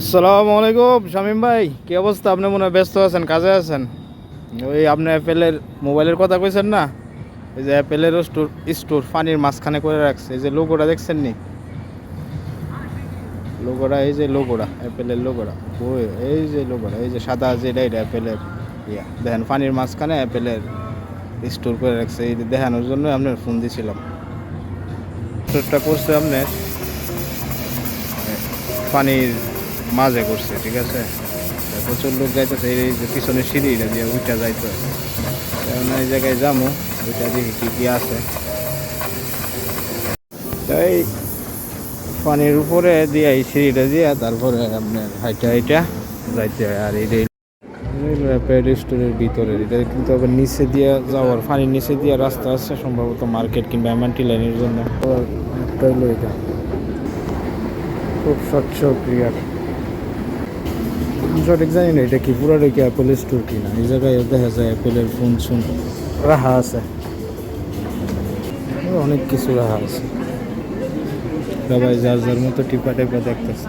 আসসালামু আলাইকুম শামীম ভাই, কি অবস্থা? আপনি মনে হয় ব্যস্ত আছেন, কাজে আছেন। ওই আপনি অ্যাপেলের মোবাইলের কথা কইছেন না? এই যে অ্যাপেলের স্টোর স্টোর পানির মাঝখানে করে রাখছে, এই যে লোগোটা দেখছেন নি? লোগোটা, এই যে লোগোটা, অ্যাপেলের লোগোটা। ওই এই যে লোগোটা, এই যে সাদা, যেটা এটা অ্যাপেলের দেখেন পানির মাঝখানে অ্যাপেলের স্টোর করে রাখছে। এই দেখানোর জন্য আপনার ফোন দিছিলাম। স্টোরটা করছে আপনার পানির মাঝে করছে, ঠিক আছে? প্রচুর লোক যাইতেছে, এই যে পিছনের সিঁড়িটা দিয়ে উইটা যাইতে হয়। কারণ এই জায়গায় যাবো, ওইটা দেখি কি কি আছে। তাই পানির উপরে দিয়ে এই সিঁড়িটা দিয়ে তারপরে আপনার হাইটা হাইটা যাইতে হয়। আর এই র্যাপিড স্টোরের ভিতরে এটা কিন্তু আবার নিচে দিয়ে যাওয়ার, পানির নিচে দিয়ে রাস্তা আছে সম্ভবত মার্কেট কিংবা এমআনটি লাইনের জন্য। একটা হলো এটা খুব স্বচ্ছ ক্লিয়ার। সঠিক জানি না এটা কি পুরোটা কি অ্যাপেল স্টোর কিনা। এই জায়গায় দেখা যায় অ্যাপেলের ফোন রাখা আছে, অনেক কিছু রাখা আছে। সবাই যার যার মতো টিপা টেপা দেখতেছে।